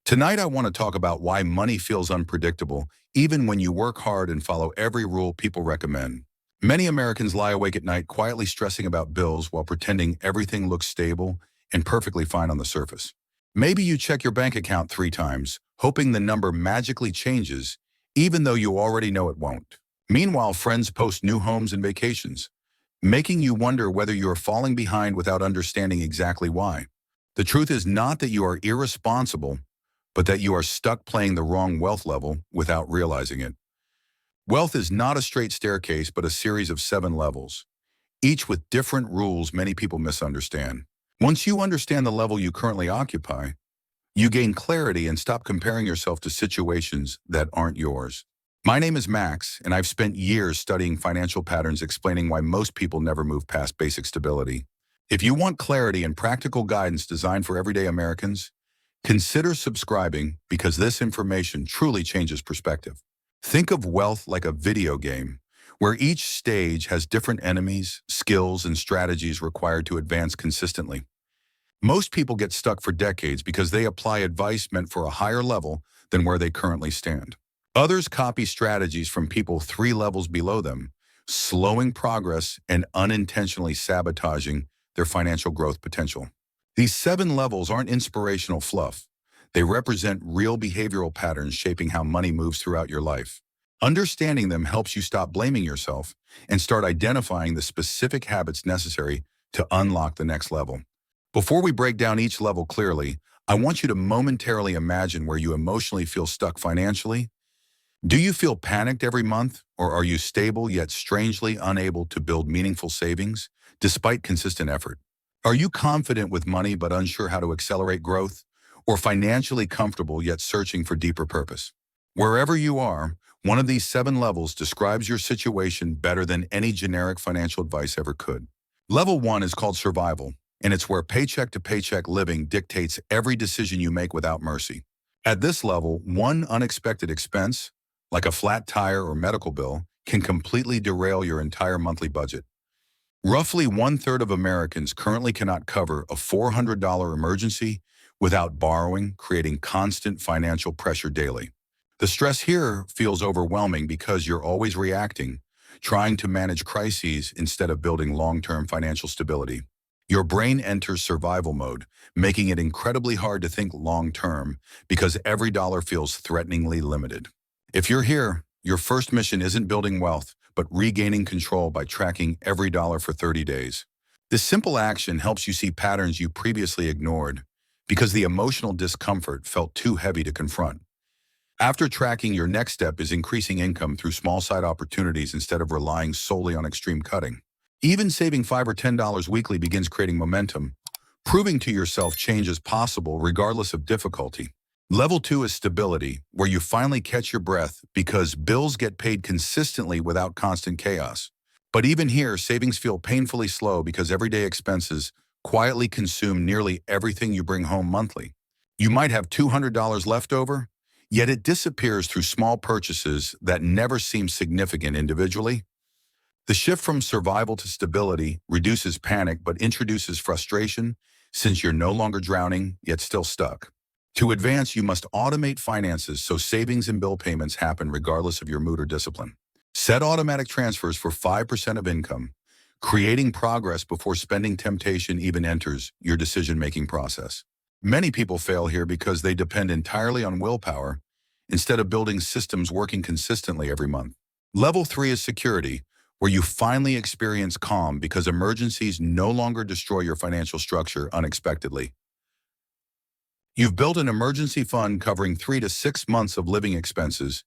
Tonight, I want to talk about why money feels unpredictable, even when you work hard and follow every rule people recommend. Many Americans lie awake at night quietly stressing about bills while pretending everything looks stable and perfectly fine on the surface. Maybe you check your bank account 3 times, hoping the number magically changes, even though you already know it won't. Meanwhile, friends post new homes and vacations, making you wonder whether you are falling behind without understanding exactly why. The truth is not that you are irresponsible, but that you are stuck playing the wrong wealth level without realizing it. Wealth is not a straight staircase, but a series of 7 levels, each with different rules many people misunderstand. Once you understand the level you currently occupy, you gain clarity and stop comparing yourself to situations that aren't yours. My name is Max, and I've spent years studying financial patterns explaining why most people never move past basic stability. If you want clarity and practical guidance designed for everyday Americans, consider subscribing because this information truly changes perspective. Think of wealth like a video game, where each stage has different enemies, skills, and strategies required to advance consistently. Most people get stuck for decades because they apply advice meant for a higher level than where they currently stand. Others copy strategies from people 3 levels below them, slowing progress and unintentionally sabotaging their financial growth potential. These 7 levels aren't inspirational fluff. They represent real behavioral patterns shaping how money moves throughout your life. Understanding them helps you stop blaming yourself and start identifying the specific habits necessary to unlock the next level. Before we break down each level clearly, I want you to momentarily imagine where you emotionally feel stuck financially. Do you feel panicked every month, or are you stable yet strangely unable to build meaningful savings despite consistent effort? Are you confident with money but unsure how to accelerate growth, or financially comfortable yet searching for deeper purpose? Wherever you are, one of these 7 levels describes your situation better than any generic financial advice ever could. Level 1 is called survival, and it's where paycheck to paycheck living dictates every decision you make without mercy. At this level, one unexpected expense, like a flat tire or medical bill, can completely derail your entire monthly budget. Roughly 1/3 of Americans currently cannot cover a $400 emergency without borrowing, creating constant financial pressure daily. The stress here feels overwhelming because you're always reacting, trying to manage crises instead of building long-term financial stability. Your brain enters survival mode, making it incredibly hard to think long-term because every dollar feels threateningly limited. If you're here, your first mission isn't building wealth, but regaining control by tracking every dollar for 30 days. This simple action helps you see patterns you previously ignored because the emotional discomfort felt too heavy to confront. After tracking, your next step is increasing income through small side opportunities instead of relying solely on extreme cutting. Even saving $5 or $10 weekly begins creating momentum, proving to yourself change is possible regardless of difficulty. Level 2 is stability, where you finally catch your breath because bills get paid consistently without constant chaos. But even here, savings feel painfully slow because everyday expenses quietly consume nearly everything you bring home monthly. You might have $200 left over, yet it disappears through small purchases that never seem significant individually. The shift from survival to stability reduces panic but introduces frustration since you're no longer drowning, yet still stuck. To advance, you must automate finances so savings and bill payments happen regardless of your mood or discipline. Set automatic transfers for 5% of income, creating progress before spending temptation even enters your decision-making process. Many people fail here because they depend entirely on willpower instead of building systems working consistently every month. Level 3 is security, where you finally experience calm because emergencies no longer destroy your financial structure unexpectedly. You've built an emergency fund covering 3 to 6 months of living expenses,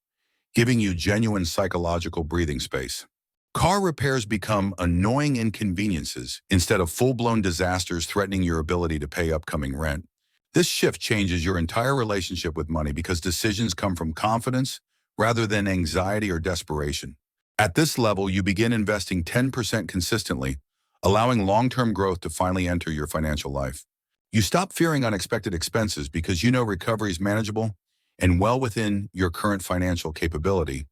giving you genuine psychological breathing space. Car repairs become annoying inconveniences instead of full-blown disasters threatening your ability to pay upcoming rent. This shift changes your entire relationship with money because decisions come from confidence rather than anxiety or desperation. At this level, you begin investing 10% consistently, allowing long-term growth to finally enter your financial life. You stop fearing unexpected expenses because you know recovery is manageable and well within your current financial capability.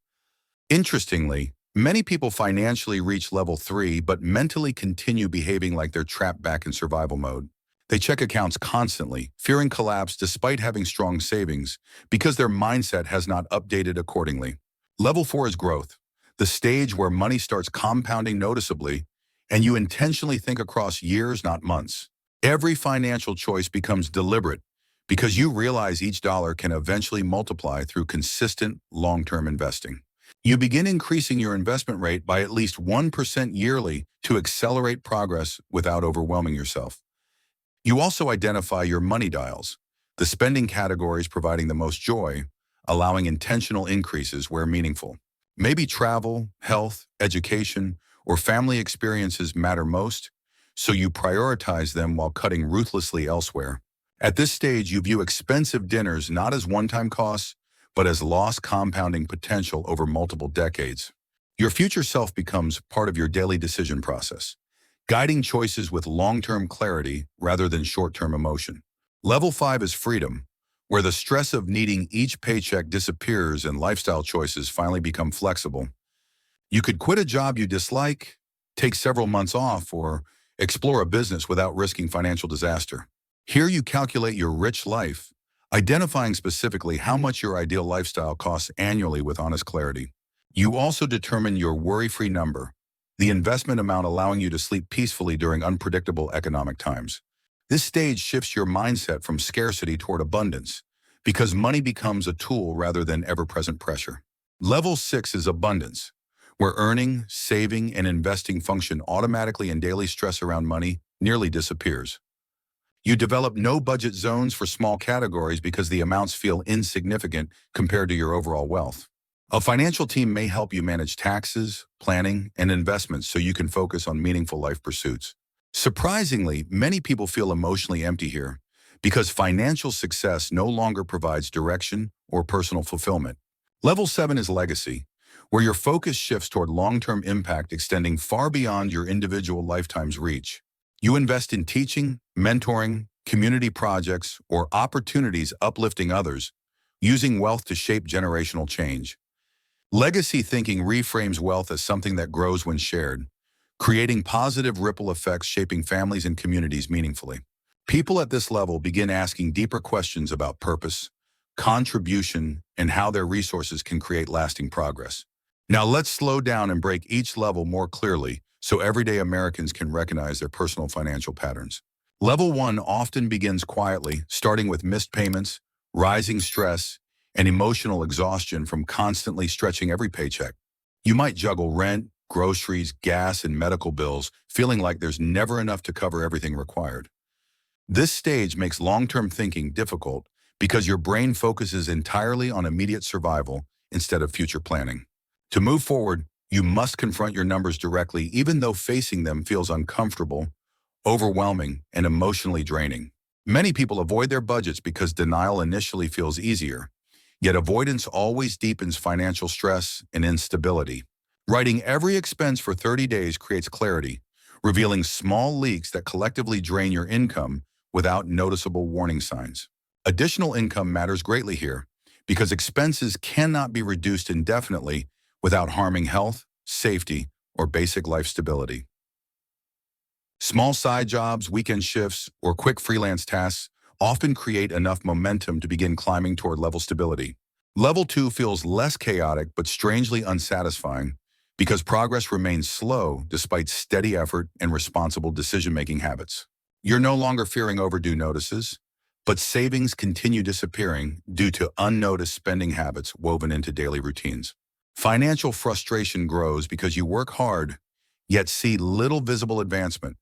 Interestingly, many people financially reach level 3 but mentally continue behaving like they're trapped back in survival mode. They check accounts constantly, fearing collapse despite having strong savings, because their mindset has not updated accordingly. Level 4 is growth, the stage where money starts compounding noticeably, and you intentionally think across years, not months. Every financial choice becomes deliberate because you realize each dollar can eventually multiply through consistent long-term investing. You begin increasing your investment rate by at least 1% yearly to accelerate progress without overwhelming yourself. You also identify your money dials, the spending categories providing the most joy, allowing intentional increases where meaningful. Maybe travel, health, education, or family experiences matter most, so you prioritize them while cutting ruthlessly elsewhere. At this stage, you view expensive dinners not as one-time costs, but as lost compounding potential over multiple decades. Your future self becomes part of your daily decision process, guiding choices with long-term clarity rather than short-term emotion. Level 5 is freedom, where the stress of needing each paycheck disappears and lifestyle choices finally become flexible. You could quit a job you dislike, take several months off, or explore a business without risking financial disaster. Here you calculate your rich life, identifying specifically how much your ideal lifestyle costs annually with honest clarity. You also determine your worry-free number, the investment amount allowing you to sleep peacefully during unpredictable economic times. This stage shifts your mindset from scarcity toward abundance, because money becomes a tool rather than ever-present pressure. Level 6 is abundance, where earning, saving, and investing function automatically and daily stress around money nearly disappears. You develop no-budget zones for small categories because the amounts feel insignificant compared to your overall wealth. A financial team may help you manage taxes, planning, and investments so you can focus on meaningful life pursuits. Surprisingly, many people feel emotionally empty here because financial success no longer provides direction or personal fulfillment. Level 7 is legacy, where your focus shifts toward long-term impact extending far beyond your individual lifetime's reach. You invest in teaching, mentoring, community projects, or opportunities uplifting others, using wealth to shape generational change. Legacy thinking reframes wealth as something that grows when shared, creating positive ripple effects shaping families and communities meaningfully. People at this level begin asking deeper questions about purpose, contribution, and how their resources can create lasting progress. Now let's slow down and break each level more clearly so everyday Americans can recognize their personal financial patterns. Level 1 often begins quietly, starting with missed payments, rising stress, and emotional exhaustion from constantly stretching every paycheck. You might juggle rent, groceries, gas, and medical bills, feeling like there's never enough to cover everything required. This stage makes long-term thinking difficult because your brain focuses entirely on immediate survival instead of future planning. To move forward, you must confront your numbers directly, even though facing them feels uncomfortable, overwhelming, and emotionally draining. Many people avoid their budgets because denial initially feels easier, yet avoidance always deepens financial stress and instability. Writing every expense for 30 days creates clarity, revealing small leaks that collectively drain your income without noticeable warning signs. Additional income matters greatly here because expenses cannot be reduced indefinitely without harming health, safety, or basic life stability. Small side jobs, weekend shifts, or quick freelance tasks often create enough momentum to begin climbing toward level stability. Level 2 feels less chaotic but strangely unsatisfying because progress remains slow despite steady effort and responsible decision-making habits. You're no longer fearing overdue notices, but savings continue disappearing due to unnoticed spending habits woven into daily routines. Financial frustration grows because you work hard, yet see little visible advancement,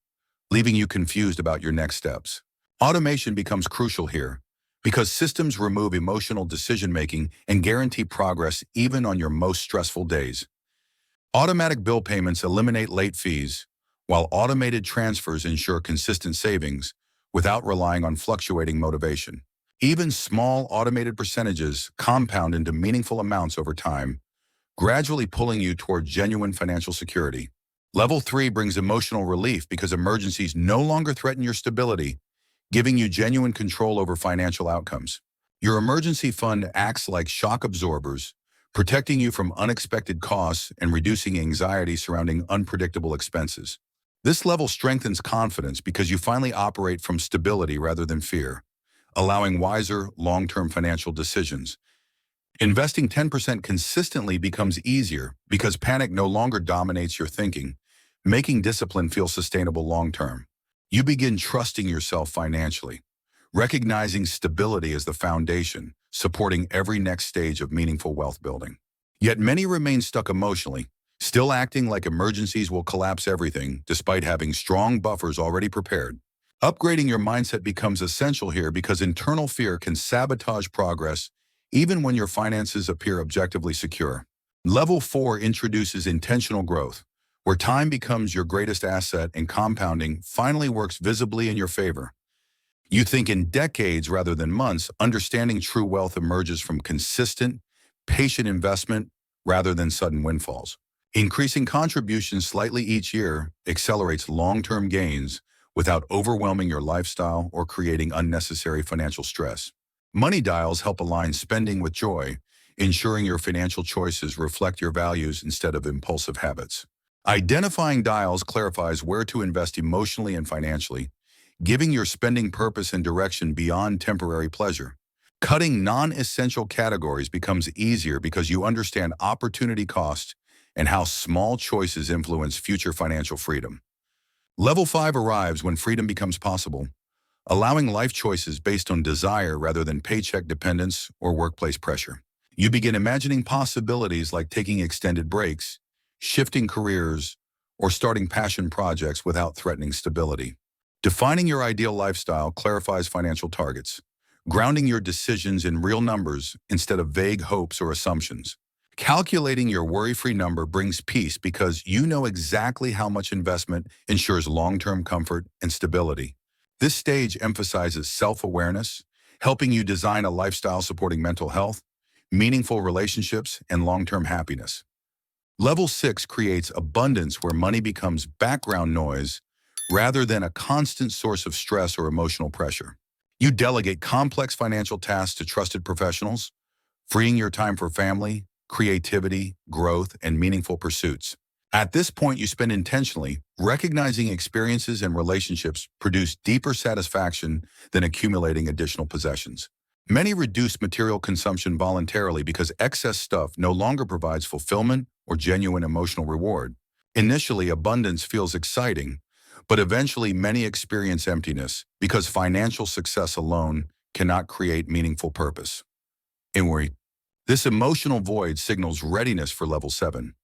leaving you confused about your next steps. Automation becomes crucial here because systems remove emotional decision-making and guarantee progress even on your most stressful days. Automatic bill payments eliminate late fees, while automated transfers ensure consistent savings without relying on fluctuating motivation. Even small automated percentages compound into meaningful amounts over time, gradually pulling you toward genuine financial security. Level 3 brings emotional relief because emergencies no longer threaten your stability, giving you genuine control over financial outcomes. Your emergency fund acts like shock absorbers, protecting you from unexpected costs and reducing anxiety surrounding unpredictable expenses. This level strengthens confidence because you finally operate from stability rather than fear, allowing wiser, long-term financial decisions. Investing 10% consistently becomes easier because panic no longer dominates your thinking, making discipline feel sustainable long-term. You begin trusting yourself financially, recognizing stability as the foundation, supporting every next stage of meaningful wealth building. Yet many remain stuck emotionally, still acting like emergencies will collapse everything despite having strong buffers already prepared. Upgrading your mindset becomes essential here because internal fear can sabotage progress even when your finances appear objectively secure. Level 4 introduces intentional growth, where time becomes your greatest asset and compounding finally works visibly in your favor. You think in decades rather than months, understanding true wealth emerges from consistent, patient investment rather than sudden windfalls. Increasing contributions slightly each year accelerates long-term gains without overwhelming your lifestyle or creating unnecessary financial stress. Money dials help align spending with joy, ensuring your financial choices reflect your values instead of impulsive habits. Identifying dials clarifies where to invest emotionally and financially, giving your spending purpose and direction beyond temporary pleasure. Cutting non-essential categories becomes easier because you understand opportunity cost and how small choices influence future financial freedom. Level 5 arrives when freedom becomes possible, allowing life choices based on desire rather than paycheck dependence or workplace pressure. You begin imagining possibilities like taking extended breaks, shifting careers, or starting passion projects without threatening stability. Defining your ideal lifestyle clarifies financial targets, grounding your decisions in real numbers instead of vague hopes or assumptions. Calculating your worry-free number brings peace because you know exactly how much investment ensures long-term comfort and stability. This stage emphasizes self-awareness, helping you design a lifestyle supporting mental health, meaningful relationships, and long-term happiness. Level 6 creates abundance where money becomes background noise rather than a constant source of stress or emotional pressure. You delegate complex financial tasks to trusted professionals, freeing your time for family, creativity, growth, and meaningful pursuits. At this point, you spend intentionally, recognizing experiences and relationships produce deeper satisfaction than accumulating additional possessions. Many reduce material consumption voluntarily because excess stuff no longer provides fulfillment or genuine emotional reward. Initially, abundance feels exciting, but eventually many experience emptiness because financial success alone cannot create meaningful purpose. Inward, this emotional void signals readiness for level 7,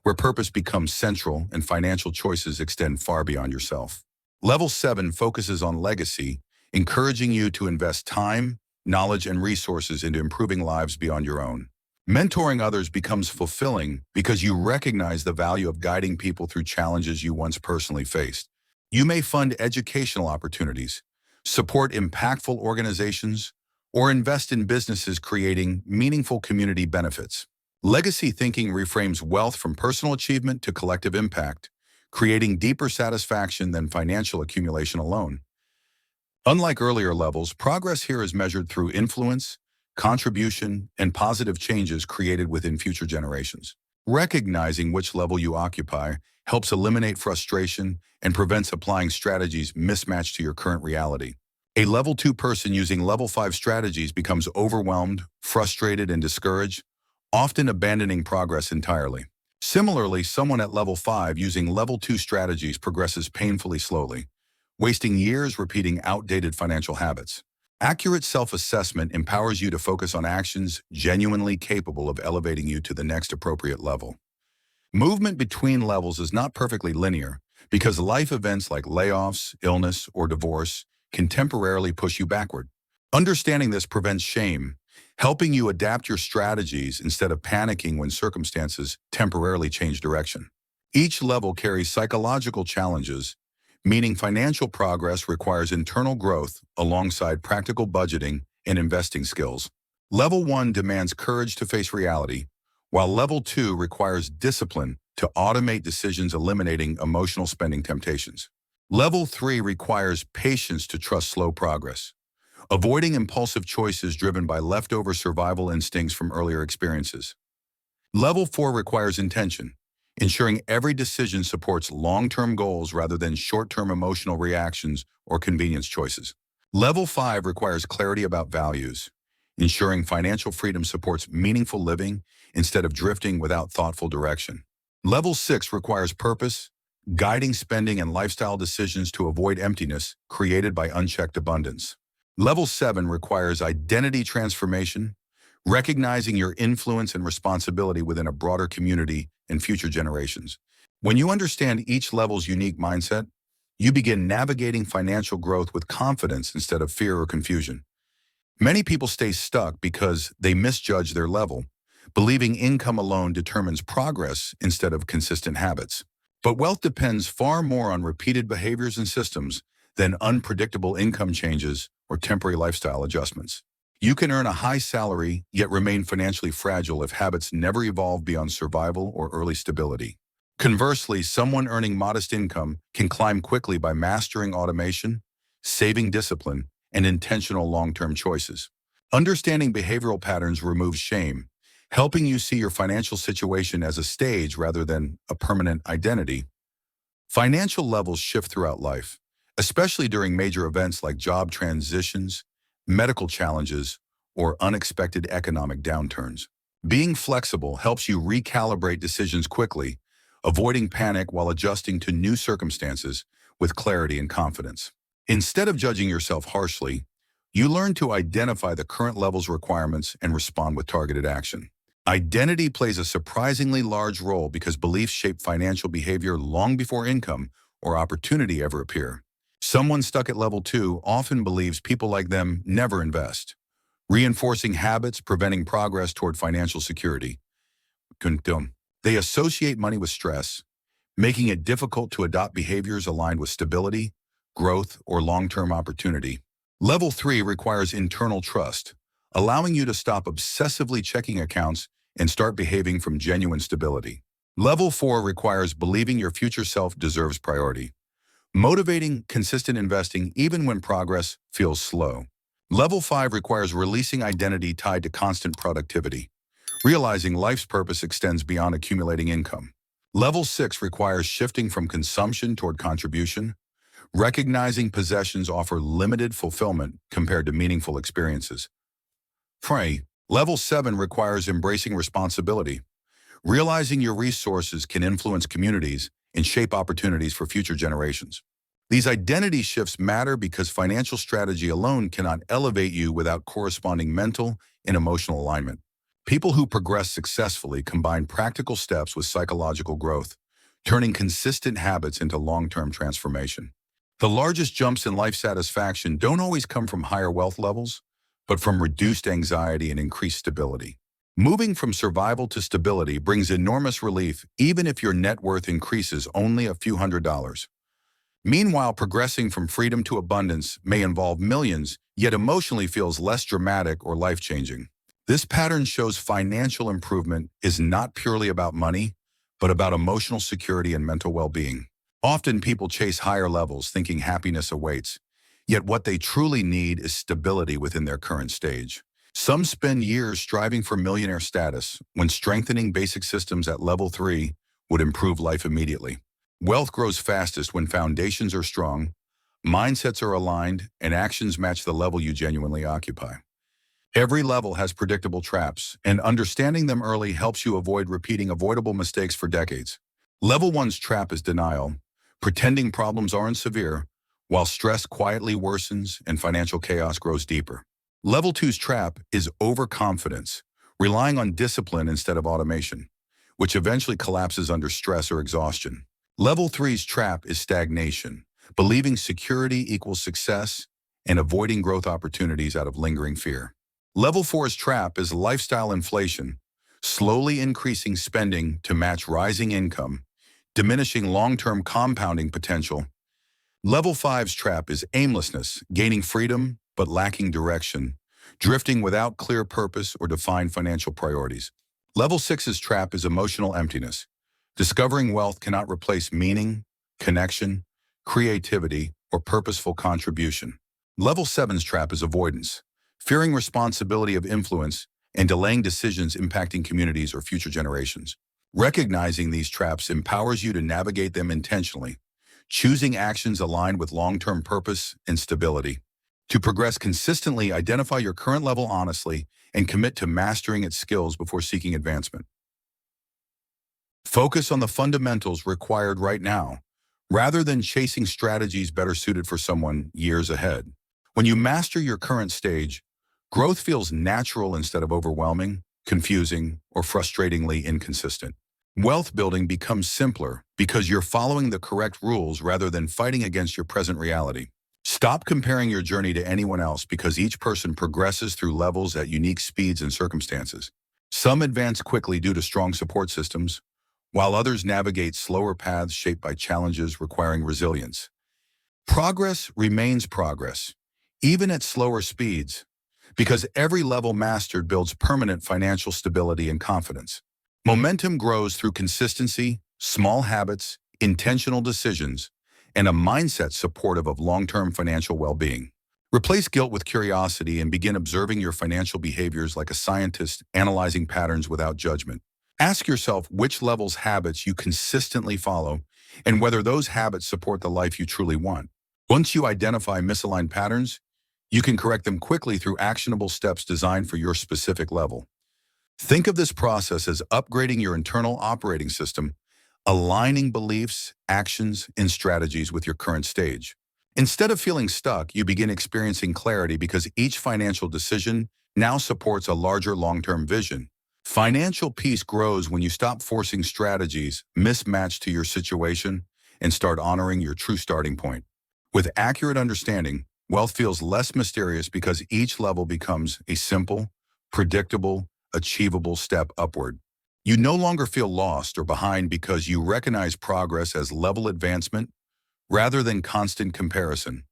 where purpose becomes central and financial choices extend far beyond yourself. Level 7 focuses on legacy, encouraging you to invest time, knowledge, and resources into improving lives beyond your own. Mentoring others becomes fulfilling because you recognize the value of guiding people through challenges you once personally faced. You may fund educational opportunities, support impactful organizations, or invest in businesses creating meaningful community benefits. Legacy thinking reframes wealth from personal achievement to collective impact, creating deeper satisfaction than financial accumulation alone. Unlike earlier levels, progress here is measured through influence, contribution, and positive changes created within future generations. Recognizing which level you occupy helps eliminate frustration and prevents applying strategies mismatched to your current reality. A level 2 person using level 5 strategies becomes overwhelmed, frustrated, and discouraged, often abandoning progress entirely. Similarly, someone at level 5 using level 2 strategies progresses painfully slowly, wasting years repeating outdated financial habits. Accurate self-assessment empowers you to focus on actions genuinely capable of elevating you to the next appropriate level. Movement between levels is not perfectly linear because life events like layoffs, illness, or divorce can temporarily push you backward. Understanding this prevents shame, helping you adapt your strategies instead of panicking when circumstances temporarily change direction. Each level carries psychological challenges, meaning financial progress requires internal growth alongside practical budgeting and investing skills. Level 1 demands courage to face reality, while Level 2 requires discipline to automate decisions, eliminating emotional spending temptations. Level 3 requires patience to trust slow progress, avoiding impulsive choices driven by leftover survival instincts from earlier experiences. Level 4 requires intention, ensuring every decision supports long-term goals rather than short-term emotional reactions or convenience choices. Level 5 requires clarity about values, ensuring financial freedom supports meaningful living instead of drifting without thoughtful direction. Level 6 requires purpose, guiding spending and lifestyle decisions to avoid emptiness created by unchecked abundance. Level 7 requires identity transformation, recognizing your influence and responsibility within a broader community and future generations. When you understand each level's unique mindset, you begin navigating financial growth with confidence instead of fear or confusion. Many people stay stuck because they misjudge their level, believing income alone determines progress instead of consistent habits. But wealth depends far more on repeated behaviors and systems than unpredictable income changes or temporary lifestyle adjustments. You can earn a high salary, yet remain financially fragile if habits never evolve beyond survival or early stability. Conversely, someone earning modest income can climb quickly by mastering automation, saving discipline, and intentional long-term choices. Understanding behavioral patterns removes shame, helping you see your financial situation as a stage rather than a permanent identity. Financial levels shift throughout life, especially during major events like job transitions, medical challenges, or unexpected economic downturns. Being flexible helps you recalibrate decisions quickly, avoiding panic while adjusting to new circumstances with clarity and confidence. Instead of judging yourself harshly, you learn to identify the current level's requirements and respond with targeted action. Identity plays a surprisingly large role because beliefs shape financial behavior long before income or opportunity ever appear. Someone stuck at level 2 often believes people like them never invest, reinforcing habits preventing progress toward financial security. They associate money with stress, making it difficult to adopt behaviors aligned with stability, growth, or long-term opportunity. Level 3 requires internal trust, allowing you to stop obsessively checking accounts and start behaving from genuine stability. Level 4 requires believing your future self deserves priority, motivating consistent investing even when progress feels slow. Level 5 requires releasing identity tied to constant productivity, realizing life's purpose extends beyond accumulating income. Level 6 requires shifting from consumption toward contribution, recognizing possessions offer limited fulfillment compared to meaningful experiences. Level 7 requires embracing responsibility, realizing your resources can influence communities and shape opportunities for future generations. These identity shifts matter because financial strategy alone cannot elevate you without corresponding mental and emotional alignment. People who progress successfully combine practical steps with psychological growth, turning consistent habits into long-term transformation. The largest jumps in life satisfaction don't always come from higher wealth levels, but from reduced anxiety and increased stability. Moving from survival to stability brings enormous relief even if your net worth increases only a few $100s. Meanwhile, progressing from freedom to abundance may involve millions, yet emotionally feels less dramatic or life-changing. This pattern shows financial improvement is not purely about money, but about emotional security and mental well-being. Often people chase higher levels thinking happiness awaits, yet what they truly need is stability within their current stage. Some spend years striving for millionaire status when strengthening basic systems at level 3 would improve life immediately. Wealth grows fastest when foundations are strong, mindsets are aligned, and actions match the level you genuinely occupy. Every level has predictable traps, and understanding them early helps you avoid repeating avoidable mistakes for decades. Level 1's trap is denial, pretending problems aren't severe, while stress quietly worsens and financial chaos grows deeper. Level 2's trap is overconfidence, relying on discipline instead of automation, which eventually collapses under stress or exhaustion. Level 3's trap is stagnation, believing security equals success and avoiding growth opportunities out of lingering fear. Level 4's trap is lifestyle inflation, slowly increasing spending to match rising income, diminishing long-term compounding potential. Level 5's trap is aimlessness, gaining freedom but lacking direction, drifting without clear purpose or defined financial priorities. Level 6's trap is emotional emptiness. Discovering wealth cannot replace meaning, connection, creativity, or purposeful contribution. Level 7's trap is avoidance, fearing responsibility of influence and delaying decisions impacting communities or future generations. Recognizing these traps empowers you to navigate them intentionally, choosing actions aligned with long-term purpose and stability. To progress consistently, identify your current level honestly and commit to mastering its skills before seeking advancement. Focus on the fundamentals required right now, rather than chasing strategies better suited for someone years ahead. When you master your current stage, growth feels natural instead of overwhelming, confusing, or frustratingly inconsistent. Wealth building becomes simpler because you're following the correct rules rather than fighting against your present reality. Stop comparing your journey to anyone else because each person progresses through levels at unique speeds and circumstances. Some advance quickly due to strong support systems, while others navigate slower paths shaped by challenges requiring resilience. Progress remains progress, even at slower speeds, because every level mastered builds permanent financial stability and confidence. Momentum grows through consistency, small habits, intentional decisions, and a mindset supportive of long-term financial well-being. Replace guilt with curiosity and begin observing your financial behaviors like a scientist analyzing patterns without judgment. Ask yourself which levels habits you consistently follow and whether those habits support the life you truly want. Once you identify misaligned patterns, you can correct them quickly through actionable steps designed for your specific level. Think of this process as upgrading your internal operating system, aligning beliefs, actions, and strategies with your current stage. Instead of feeling stuck, you begin experiencing clarity because each financial decision now supports a larger long-term vision. Financial peace grows when you stop forcing strategies mismatched to your situation and start honoring your true starting point. With accurate understanding, wealth feels less mysterious because each level becomes a simple, predictable, achievable step upward. You no longer feel lost or behind because you recognize progress as level advancement rather than constant comparison.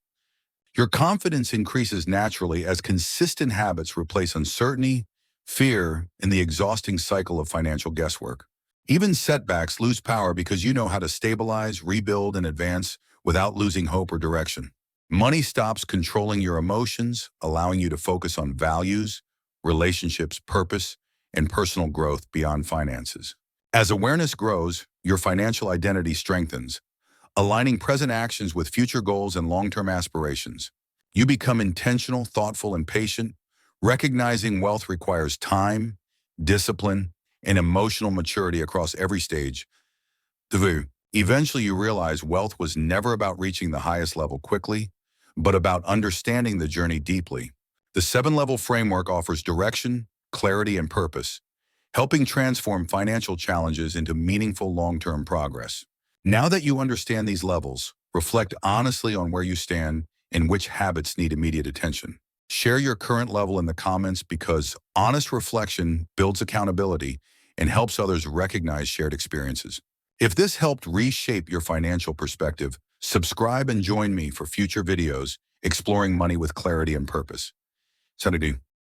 Your confidence increases naturally as consistent habits replace uncertainty, fear, and the exhausting cycle of financial guesswork. Even setbacks lose power because you know how to stabilize, rebuild, and advance without losing hope or direction. Money stops controlling your emotions, allowing you to focus on values, relationships, purpose, and personal growth beyond finances. As awareness grows, your financial identity strengthens, aligning present actions with future goals and long-term aspirations. You become intentional, thoughtful, and patient, recognizing wealth requires time, discipline, and emotional maturity across every stage. Eventually, you realize wealth was never about reaching the highest level quickly, but about understanding the journey deeply. The 7-level framework offers direction, clarity, and purpose, helping transform financial challenges into meaningful long-term progress. Now that you understand these levels, reflect honestly on where you stand and which habits need immediate attention. Share your current level in the comments because honest reflection builds accountability and helps others recognize shared experiences. If this helped reshape your financial perspective, subscribe and join me for future videos exploring money with clarity and purpose. Salut.